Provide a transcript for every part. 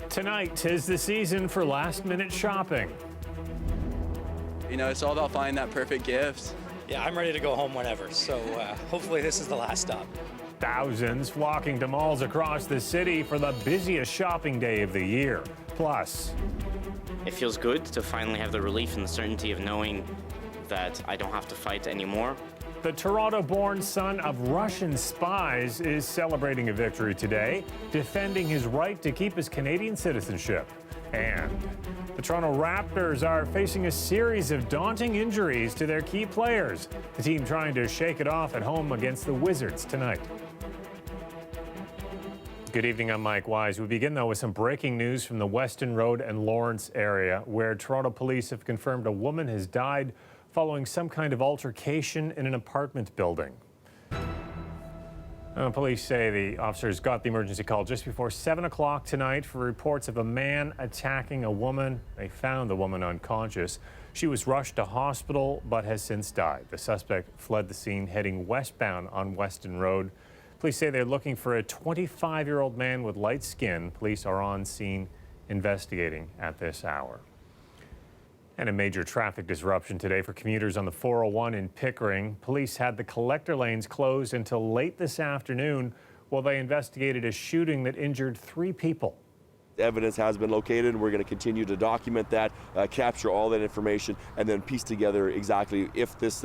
Tonight is the season for last-minute shopping. You know, it's all about finding that perfect gift. Yeah, I'm ready to go home whenever, so hopefully this is the last stop. Thousands flocking to malls across the city for the busiest shopping day of the year. Plus, it feels good to finally have the relief and the certainty of knowing that I don't have to fight anymore. the Toronto-born son of Russian spies is celebrating a victory today, defending his right to keep his Canadian citizenship. And the Toronto Raptors are facing a series of daunting injuries to their key players. The team trying to shake it off at home against the Wizards tonight. Good evening, I'm Mike Wise. We begin, though, with some breaking news from the Weston Road and Lawrence area, where Toronto police have confirmed a woman has died following some kind of altercation in an apartment building. Police say the officers got the emergency call just before 7 o'clock tonight for reports of a man attacking a woman. They found the woman unconscious. She was rushed to hospital but has since died. The suspect fled the scene heading westbound on Weston Road. Police say they're looking for a 25-year-old man with light skin. Police are on scene investigating at this hour. And a major traffic disruption today for commuters on the 401 in Pickering. Police had the collector lanes closed until late this afternoon while they investigated a shooting that injured 3 people. Evidence has been located. We're going to continue to document that, capture all that information, and then piece together exactly if this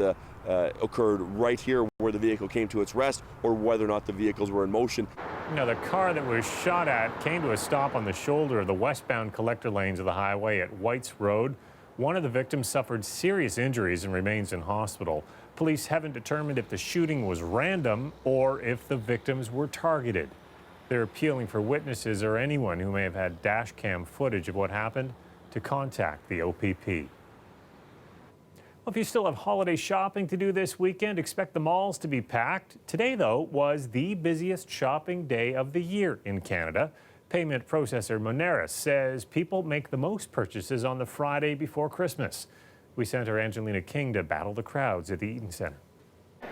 occurred right here where the vehicle came to its rest or whether or not the vehicles were in motion. Now, the car that was shot at came to a stop on the shoulder of the westbound collector lanes of the highway at White's Road. One of the victims suffered serious injuries and remains in hospital. Police haven't determined if the shooting was random or if the victims were targeted. They're appealing for witnesses or anyone who may have had dash cam footage of what happened to contact the OPP. Well, if you still have holiday shopping to do this weekend, expect the malls to be packed. Today, though, was the busiest shopping day of the year in Canada. Payment processor Moneris says people make the most purchases on the Friday before Christmas. We sent our Angelina King to battle the crowds at the Eaton Centre.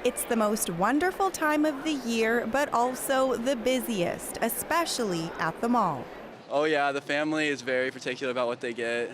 It's the most wonderful time of the year, but also the busiest, especially at the mall. Oh yeah, the family is very particular about what they get.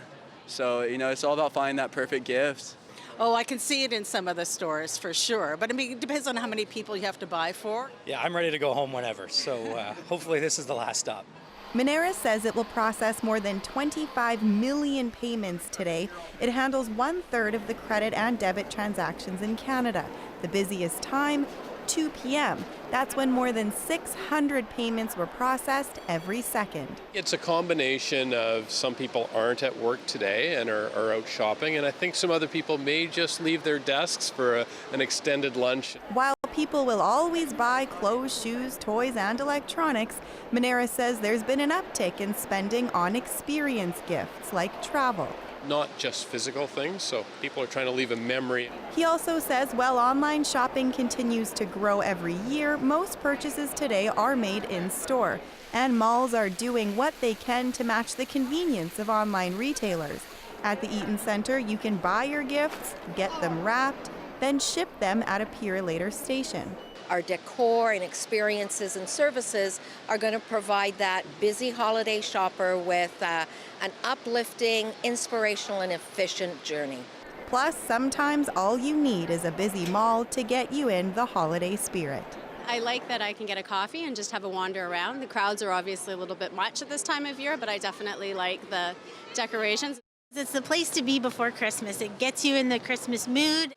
So, you know, it's all about finding that perfect gift. Oh, I can see it in some of the stores for sure. But I mean, it depends on how many people you have to buy for. Yeah, I'm ready to go home whenever, so hopefully this is the last stop. Moneris says it will process more than 25 million payments today. It handles 1/3 of the credit and debit transactions in Canada. The busiest time, 2 p.m. That's when more than 600 payments were processed every second. It's a combination of some people aren't at work today and are out shopping, and I think some other people may just leave their desks for an extended lunch. While people will always buy clothes, shoes, toys, and electronics, Moneris says there's been an uptick in spending on experience gifts like travel. Not just physical things, so people are trying to leave a memory. He also says while online shopping continues to grow every year, most purchases today are made in store, and malls are doing what they can to match the convenience of online retailers. At the Eaton Centre, you can buy your gifts, get them wrapped, then ship them at a Pier Later station. Our decor and experiences and services are going to provide that busy holiday shopper with an uplifting, inspirational, and efficient journey. Plus, sometimes all you need is a busy mall to get you in the holiday spirit. I like that I can get a coffee and just have a wander around. The crowds are obviously a little bit much at this time of year, but I definitely like the decorations. It's the place to be before Christmas. It gets you in the Christmas mood.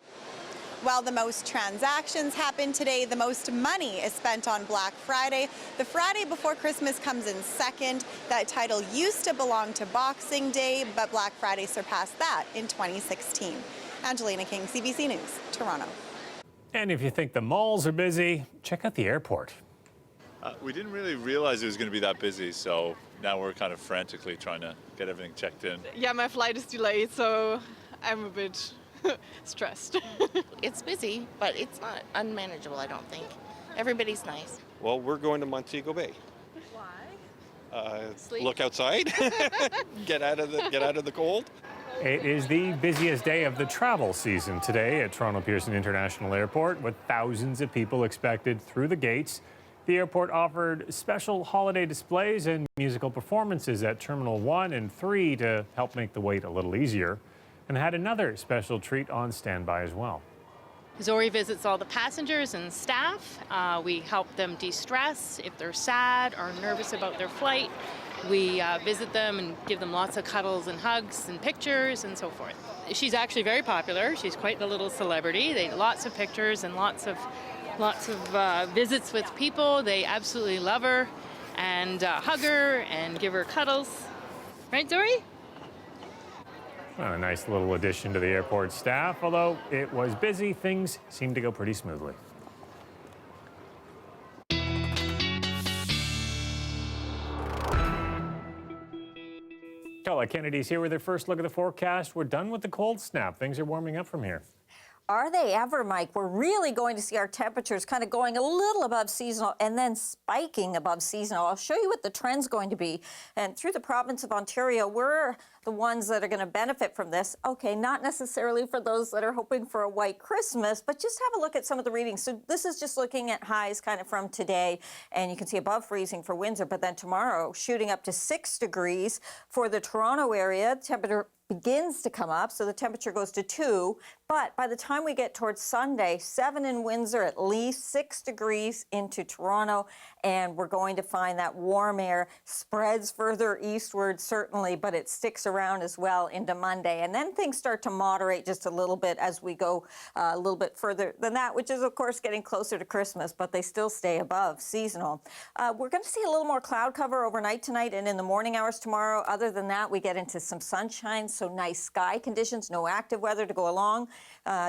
While the most transactions happen today, the most money is spent on Black Friday. The Friday before Christmas comes in second. That title used to belong to Boxing Day, but Black Friday surpassed that in 2016. Angelina King, CBC News, Toronto. And if you think the malls are busy, check out the airport. We didn't really realize it was going to be that busy, so now we're kind of frantically trying to get everything checked in. Yeah, my flight is delayed, so I'm a bit stressed. It's busy, but it's not unmanageable, I don't think. Everybody's nice. Well, we're going to Montego Bay. Why? Look outside, get out of the cold. It is the busiest day of the travel season today at Toronto Pearson International Airport, with thousands of people expected through the gates. The airport offered special holiday displays and musical performances at Terminal 1 and 3 to help make the wait a little easier, and had another special treat on standby as well. Zori visits all the passengers and staff. We help them de-stress if they're sad or nervous about their flight. We visit them and give them lots of cuddles and hugs and pictures and so forth. She's actually very popular. She's quite the little celebrity. Lots of pictures and lots of visits with people. They absolutely love her and hug her and give her cuddles. Right, Zori? Well, a nice little addition to the airport staff. Although it was busy, things seemed to go pretty smoothly. Paula Kennedy's here with her first look at the forecast. We're done with the cold snap. Things are warming up from here. Are they ever, Mike? We're really going to see our temperatures kind of going a little above seasonal and then spiking above seasonal. I'll show you what the trend's going to be. And through the province of Ontario, we're the ones that are going to benefit from this. Okay, not necessarily for those that are hoping for a white Christmas, but just have a look at some of the readings. So this is just looking at highs kind of from today, and you can see above freezing for Windsor, but then tomorrow shooting up to 6 degrees for the Toronto area. Temperature begins to come up, so the temperature goes to 2. But by the time we get towards Sunday, 7 in Windsor, at least 6 degrees into Toronto, and we're going to find that warm air spreads further eastward, certainly, but it sticks around as well into Monday. And then things start to moderate just a little bit as we go a little bit further than that, which is, of course, getting closer to Christmas, but they still stay above seasonal. We're going to see a little more cloud cover overnight tonight and in the morning hours tomorrow. Other than that, we get into some sunshine, so nice sky conditions, no active weather to go along.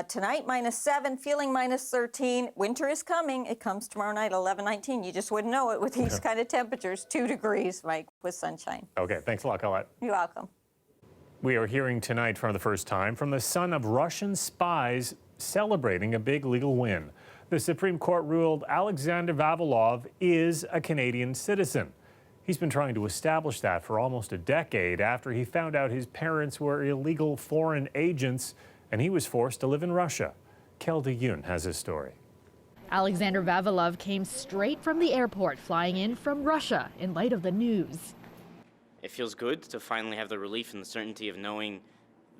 Tonight, -7, feeling -13. Winter is coming. It comes tomorrow night, 11-19. You just wouldn't know it with these kind of temperatures. 2 degrees, Mike, with sunshine. Okay, thanks a lot, Colette. You're welcome. We are hearing tonight for the first time from the son of Russian spies celebrating a big legal win. The Supreme Court ruled Alexander Vavilov is a Canadian citizen. He's been trying to establish that for almost a decade after he found out his parents were illegal foreign agents and he was forced to live in Russia. Kelda Yoon has his story. Alexander Vavilov came straight from the airport, flying in from Russia in light of the news. It feels good to finally have the relief and the certainty of knowing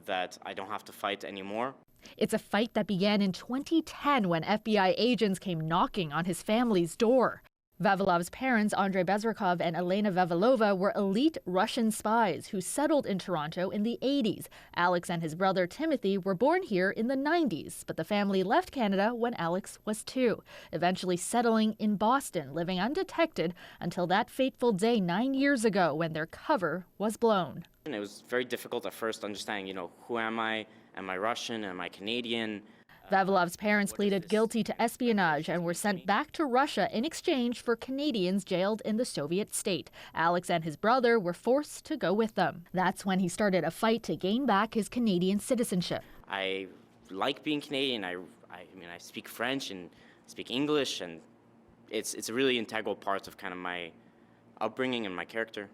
that I don't have to fight anymore. It's a fight that began in 2010 when FBI agents came knocking on his family's door. Vavilov's parents, Andrei Bezrikov and Elena Vavilova, were elite Russian spies who settled in Toronto in the 80s. Alex and his brother Timothy were born here in the 90s, but the family left Canada when Alex was 2, eventually settling in Boston, living undetected until that fateful day 9 years ago when their cover was blown. And it was very difficult at first understanding, who am I? Am I Russian? Am I Canadian? Vavilov's parents pleaded guilty to espionage and were sent back to Russia in exchange for Canadians jailed in the Soviet state. Alex and his brother were forced to go with them. That's when he started a fight to gain back his Canadian citizenship. I like being Canadian. I speak French and speak English, and it's a really integral part of kind of my upbringing and my character.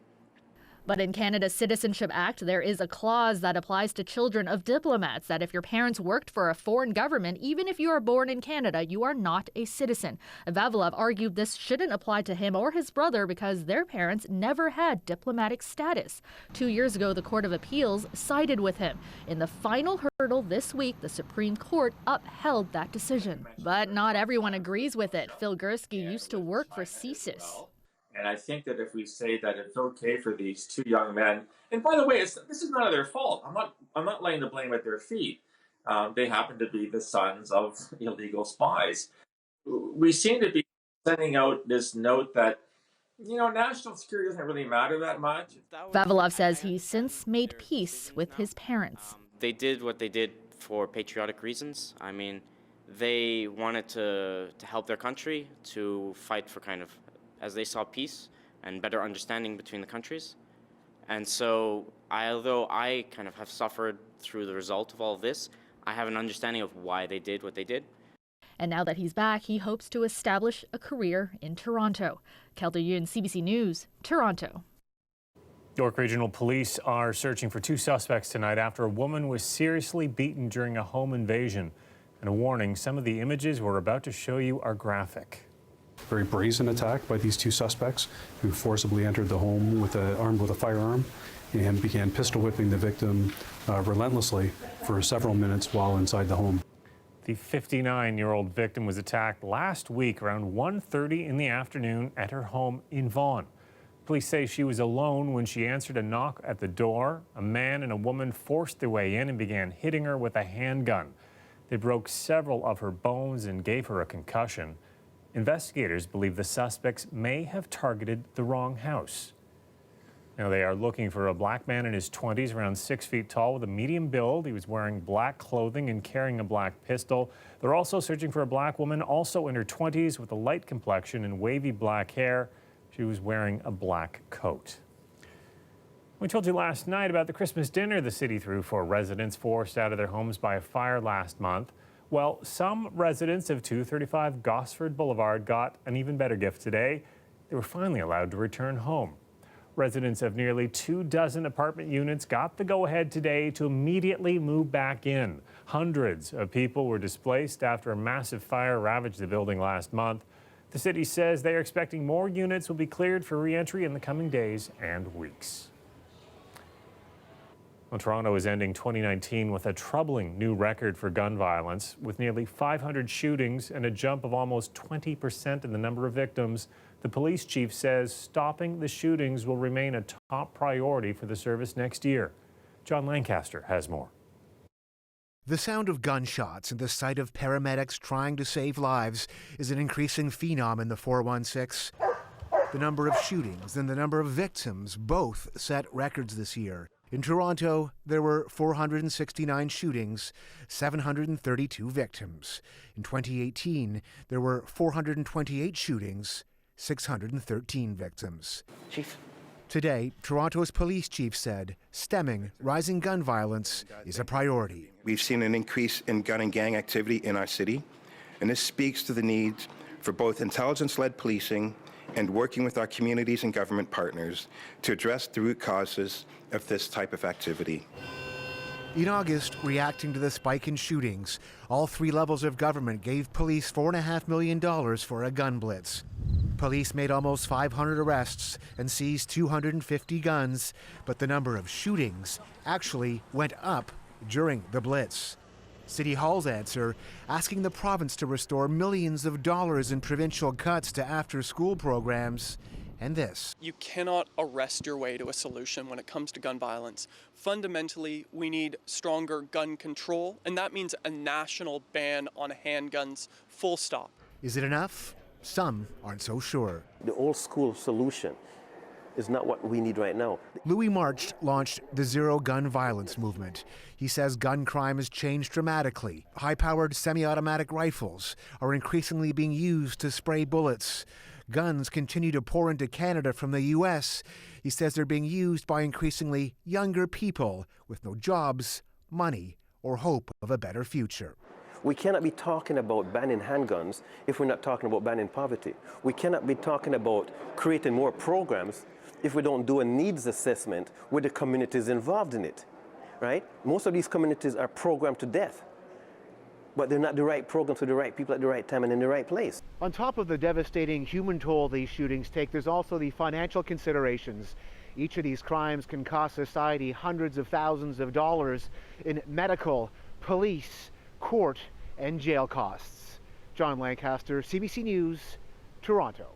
But in Canada's Citizenship Act, there is a clause that applies to children of diplomats that if your parents worked for a foreign government, even if you are born in Canada, you are not a citizen. Vavilov argued this shouldn't apply to him or his brother because their parents never had diplomatic status. 2 years ago, the Court of Appeals sided with him. In the final hurdle this week, the Supreme Court upheld that decision. But not everyone agrees with it. Phil Gursky used to work for CSIS. And I think that if we say that it's okay for these two young men, and by the way, this is none of their fault. I'm not laying the blame at their feet. They happen to be the sons of illegal spies. We seem to be sending out this note that, national security doesn't really matter that much. Vavilov says he's since made peace with his parents. They did what they did for patriotic reasons. I mean, they wanted to help their country, to fight for kind of, as they saw, peace and better understanding between the countries. And so, although I kind of have suffered through the result of all of this, I have an understanding of why they did what they did. And now that he's back, he hopes to establish a career in Toronto. Kelda Yoon, CBC News, Toronto. York Regional Police are searching for 2 suspects tonight after a woman was seriously beaten during a home invasion. And a warning, some of the images we're about to show you are graphic. Very brazen attack by these two suspects who forcibly entered the home armed with a firearm and began pistol whipping the victim relentlessly for several minutes while inside the home. The 59-year-old victim was attacked last week around 1:30 in the afternoon at her home in Vaughan. Police say she was alone when she answered a knock at the door. A man and a woman forced their way in and began hitting her with a handgun. They broke several of her bones and gave her a concussion. Investigators believe the suspects may have targeted the wrong house. Now, they are looking for a black man in his 20s, around 6 feet tall, with a medium build. He was wearing black clothing and carrying a black pistol. They're also searching for a black woman, also in her 20s, with a light complexion and wavy black hair. She was wearing a black coat. We told you last night about the Christmas dinner the city threw for residents forced out of their homes by a fire last month. Well, some residents of 235 Gosford Boulevard got an even better gift today. They were finally allowed to return home. Residents of nearly 24 apartment units got the go-ahead today to immediately move back in. Hundreds of people were displaced after a massive fire ravaged the building last month. The city says they are expecting more units will be cleared for re-entry in the coming days and weeks. Well, Toronto is ending 2019 with a troubling new record for gun violence, with nearly 500 shootings and a jump of almost 20% in the number of victims. The police chief says stopping the shootings will remain a top priority for the service next year. John Lancaster has more. The sound of gunshots and the sight of paramedics trying to save lives is an increasing phenom in the 416. The number of shootings and the number of victims both set records this year. In Toronto, there were 469 shootings, 732 victims. In 2018, there were 428 shootings, 613 victims. Chief. Today, Toronto's police chief said stemming rising gun violence is a priority. We've seen an increase in gun and gang activity in our city, and this speaks to the need for both intelligence-led policing and working with our communities and government partners to address the root causes of this type of activity. In August, reacting to the spike in shootings, all three levels of government gave police $4.5 million for a gun blitz. Police made almost 500 arrests and seized 250 guns, but the number of shootings actually went up during the blitz. City Hall's answer, asking the province to restore millions of dollars in provincial cuts to after-school programs, and this. You cannot arrest your way to a solution when it comes to gun violence. Fundamentally, we need stronger gun control, and that means a national ban on handguns, full stop. Is it enough? Some aren't so sure. The old school solution is not what we need right now. Louis March launched the Zero Gun Violence movement. He says gun crime has changed dramatically. High-powered semi-automatic rifles are increasingly being used to spray bullets. Guns continue to pour into Canada from the U.S. He says they're being used by increasingly younger people with no jobs, money, or hope of a better future. We cannot be talking about banning handguns if we're not talking about banning poverty. We cannot be talking about creating more programs if we don't do a needs assessment with the communities involved in it, right? Most of these communities are programmed to death, but they're not the right programs for the right people at the right time and in the right place. On top of the devastating human toll these shootings take, there's also the financial considerations. Each of these crimes can cost society hundreds of thousands of dollars in medical, police, court, and jail costs. John Lancaster, CBC News, Toronto.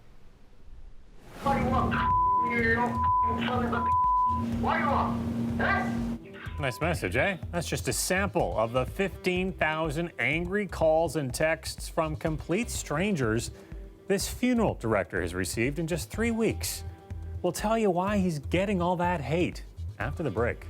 Nice message, eh? That's just a sample of the 15,000 angry calls and texts from complete strangers this funeral director has received in just 3 weeks. We'll tell you why he's getting all that hate after the break.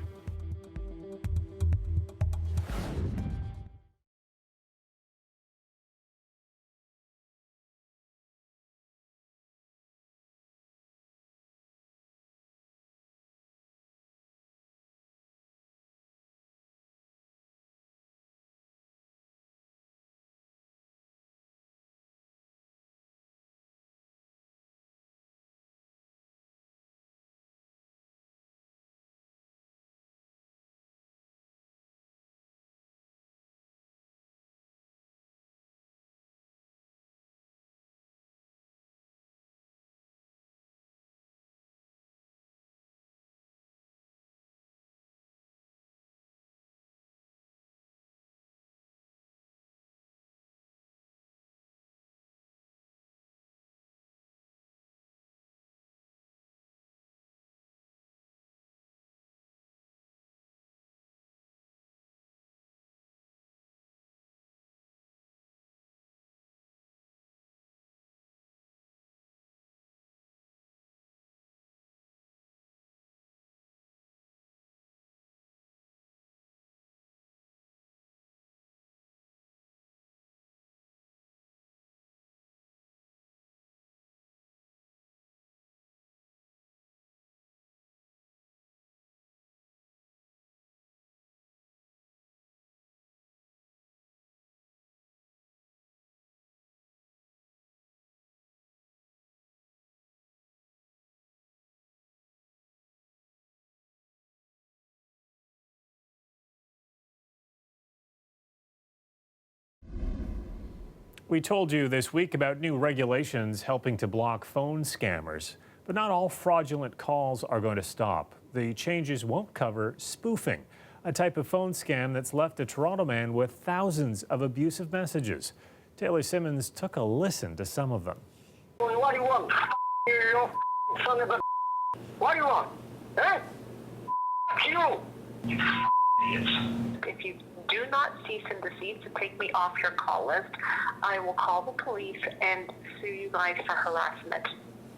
We told you this week about new regulations helping to block phone scammers, but not all fraudulent calls are going to stop. The changes won't cover spoofing, a type of phone scam that's left a Toronto man with thousands of abusive messages. Taylor Simmons took a listen to some of them. What do you want, you son of a... What do you want? Eh? You! If you do not cease and desist to take me off your call list, I will call the police and sue you guys for harassment.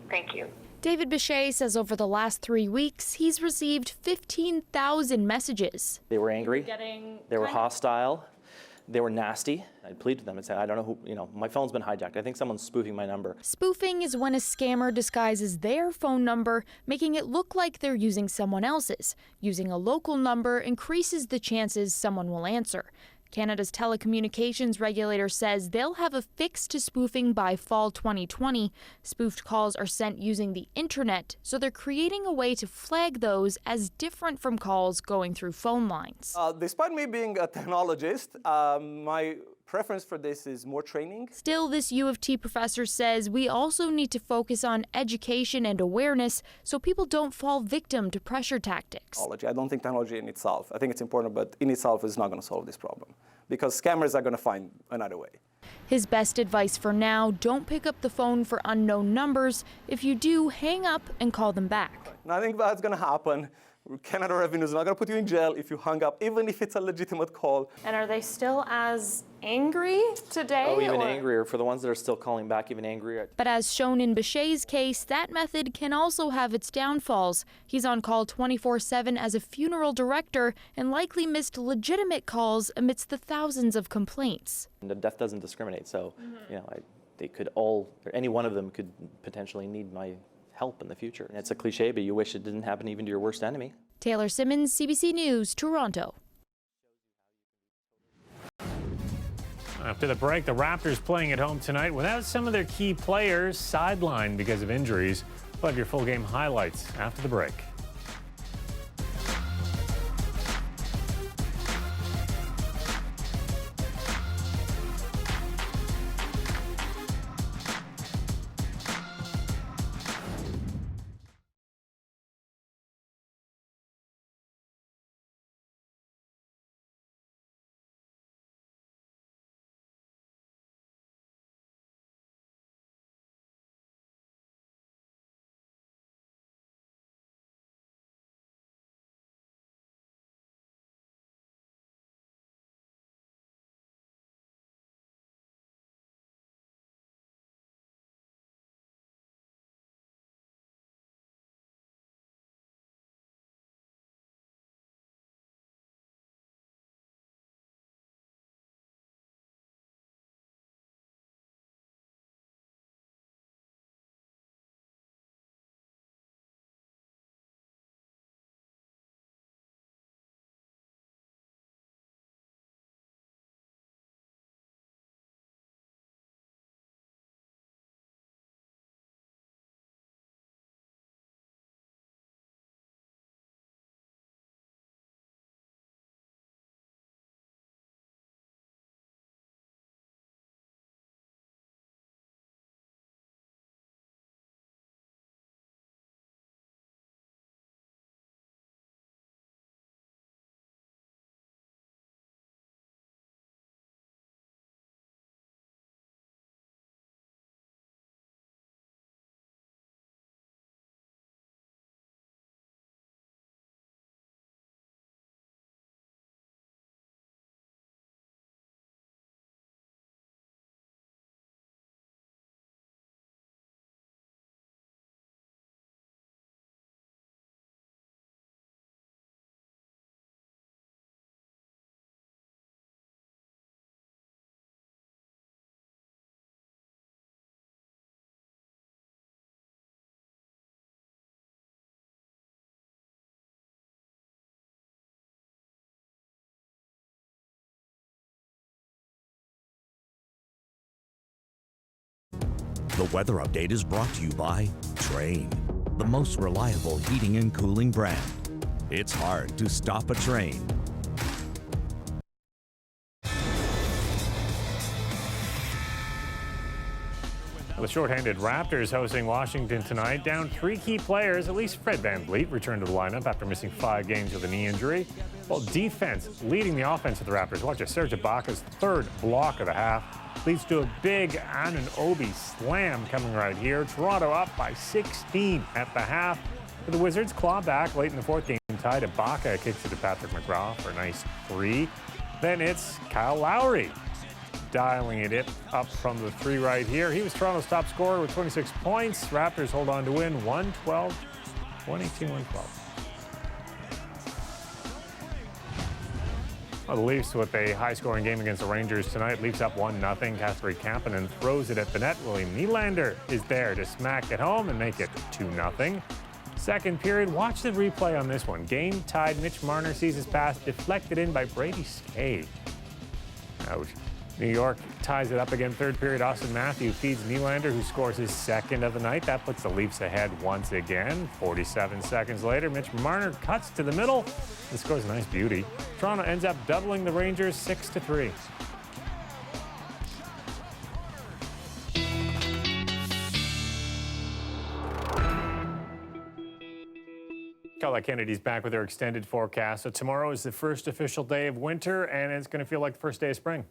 Thank you. David Bichet says over the last 3 weeks, he's received 15,000 messages. They were angry, they were hostile, they were nasty. I'd plead with them and say, I don't know who, my phone's been hijacked. I think someone's spoofing my number. Spoofing is when a scammer disguises their phone number, making it look like they're using someone else's. Using a local number increases the chances someone will answer. Canada's telecommunications regulator says they'll have a fix to spoofing by fall 2020. Spoofed calls are sent using the internet, so they're creating a way to flag those as different from calls going through phone lines. Despite me being a technologist, my preference for this is more training. Still, this U of T professor says we also need to focus on education and awareness so people don't fall victim to pressure tactics. I don't think technology in itself, I think it's important, but in itself is not going to solve this problem because scammers are going to find another way. His best advice for now, don't pick up the phone for unknown numbers. If you do, hang up and call them back. Nothing bad's going to happen. Canada Revenue is not going to put you in jail if you hung up, even if it's a legitimate call. And are they still as angry today? Oh, even angrier. For the ones that are still calling back, even angrier. But as shown in Bichet's case, that method can also have its downfalls. He's on call 24/7 as a funeral director and likely missed legitimate calls amidst the thousands of complaints. And the death doesn't discriminate, so they could all, or any one of them could potentially need my help in the future. And it's a cliche, but you wish it didn't happen even to your worst enemy. Taylor Simmons, CBC News, Toronto. After the break, the Raptors playing at home tonight without some of their key players sidelined because of injuries. We'll have your full game highlights after the break. The weather update is brought to you by Train, the most reliable heating and cooling brand. It's hard to stop a train. The shorthanded Raptors hosting Washington tonight. Down 3 key players. At least Fred VanVleet returned to the lineup after missing 5 games with a knee injury. Well, defense leading the offense of the Raptors. Watch it. Serge Ibaka's 3rd block of the half leads to a big Anunoby slam coming right here. Toronto up by 16 at the half. For the Wizards, claw back late in the 4th game tied. Ibaka kicks it to Patrick McGraw for a nice 3. Then it's Kyle Lowry dialing it up from the 3 right here. He was Toronto's top scorer with 26 points. Raptors hold on to win 112, 22-112. Well, the Leafs with a high-scoring game against the Rangers tonight. Leafs up 1-0. Kasperi Kapanen throws it at the net. William Nylander is there to smack it home and make it 2-0. Second period, watch the replay on this one. Game tied. Mitch Marner sees his pass deflected in by Brady Skjei. Ouch. New York ties it up again. 3rd period, Austin Matthews feeds Nylander, who scores his 2nd of the night. That puts the Leafs ahead once again. 47 seconds later, Mitch Marner cuts to the middle and scores a nice beauty. Toronto ends up doubling the Rangers 6-3. Carla Kennedy's back with her extended forecast. So tomorrow is the first official day of winter, and it's going to feel like the first day of spring.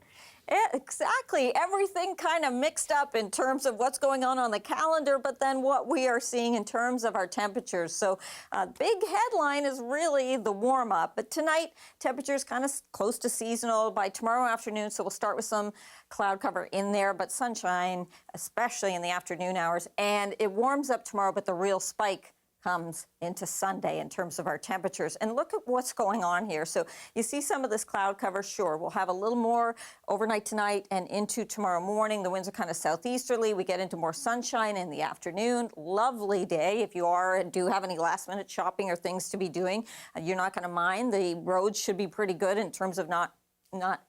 Exactly. Everything kind of mixed up in terms of what's going on the calendar, but then what we are seeing in terms of our temperatures. So big headline is really the warm-up. But tonight, temperatures kind of close to seasonal by tomorrow afternoon. So we'll start with some cloud cover in there, but sunshine, especially in the afternoon hours. And it warms up tomorrow, but the real spike comes into Sunday in terms of our temperatures. And look at what's going on here. So you see some of this cloud cover. Sure, we'll have a little more overnight tonight and into tomorrow morning. The winds are kind of southeasterly. We get into more sunshine in the afternoon. Lovely day. If you do have any last-minute shopping or things to be doing, you're not going to mind. The roads should be pretty good in terms of not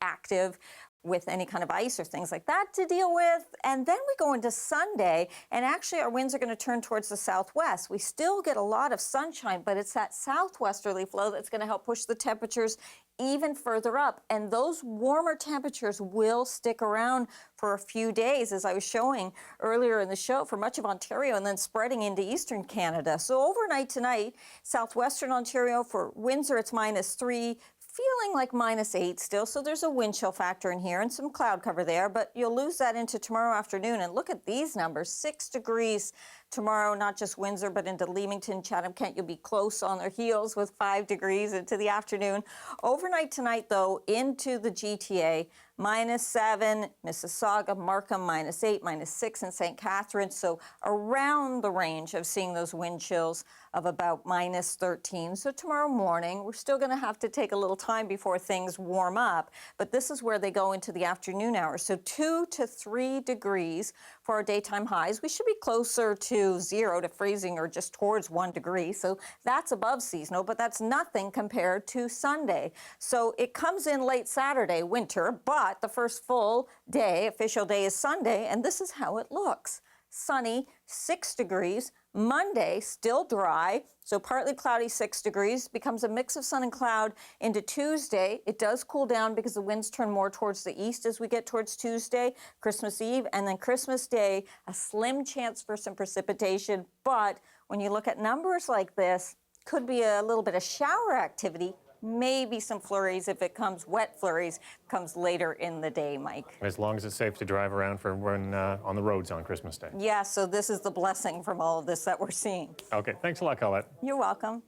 active with any kind of ice or things like that to deal with. And then we go into Sunday, and actually our winds are going to turn towards the southwest. We still get a lot of sunshine, but it's that southwesterly flow that's going to help push the temperatures even further up. And those warmer temperatures will stick around for a few days, as I was showing earlier in the show, for much of Ontario and then spreading into eastern Canada. So overnight tonight, southwestern Ontario for Windsor, it's -3. Feeling like -8 still, so there's a wind chill factor in here and some cloud cover there, but you'll lose that into tomorrow afternoon. And look at these numbers, 6 degrees tomorrow, not just Windsor, but into Leamington, Chatham-Kent. You'll be close on their heels with 5 degrees into the afternoon. Overnight tonight, though, into the GTA, -7, Mississauga, Markham, -8, -6 in St. Catharines. So around the range of seeing those wind chills of about -13. So tomorrow morning, we're still going to have to take a little time before things warm up. But this is where they go into the afternoon hours. So 2 to 3 degrees for our daytime highs. We should be closer to 0 to freezing or just towards 1 degree. So that's above seasonal, but that's nothing compared to Sunday. So it comes in late Saturday, winter, but the first full day, official day, is Sunday, and this is how it looks. Sunny, 6 degrees. Monday, still dry, so partly cloudy, 6 degrees. Becomes a mix of sun and cloud into Tuesday. It does cool down because the winds turn more towards the east as we get towards Tuesday, Christmas Eve, and then Christmas Day, a slim chance for some precipitation. But when you look at numbers like this, could be a little bit of shower activity. Maybe some flurries if it comes, wet flurries, comes later in the day, Mike. As long as it's safe to drive around for when on the roads on Christmas Day. Yeah, so this is the blessing from all of this that we're seeing. Okay, thanks a lot, Colette. You're welcome.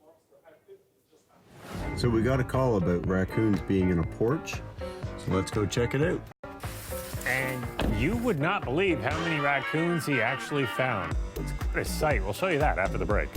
So we got a call about raccoons being in a porch, so let's go check it out. And you would not believe how many raccoons he actually found. It's quite a sight. We'll show you that after the break.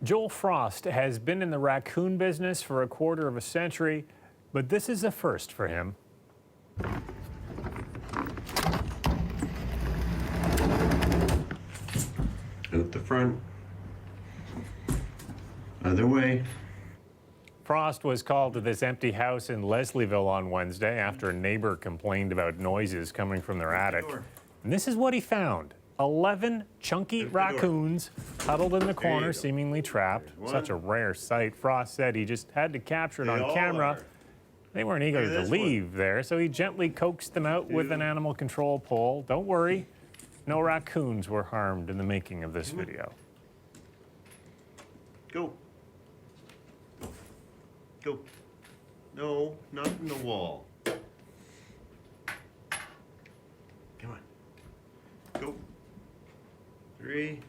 Joel Frost has been in the raccoon business for a quarter of a century, but this is a first for him. Out the front. Other way. Frost was called to this empty house in Leslieville on Wednesday after a neighbor complained about noises coming from their attic. And this is what he found. 11 chunky raccoons huddled in the corner, seemingly trapped. Such a rare sight. Frost said he just had to capture it on camera. They weren't eager to leave there, so he gently coaxed them out with an animal control pole. Don't worry, no raccoons were harmed in the making of this video. Go. Go. No, not in the wall. Come on. Go. 3.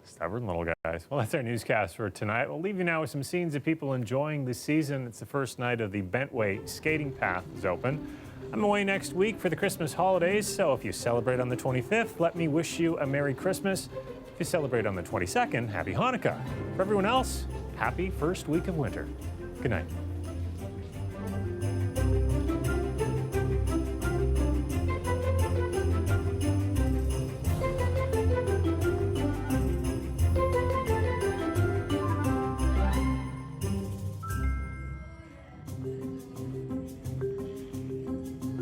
Stubborn little guys. Well, that's our newscast for tonight. We'll leave you now with some scenes of people enjoying the season. It's the first night of the Bentway skating path is open. I'm away next week for the Christmas holidays, so if you celebrate on the 25th, let me wish you a Merry Christmas. If you celebrate on the 22nd, Happy Hanukkah. For everyone else, happy first week of winter. Good night.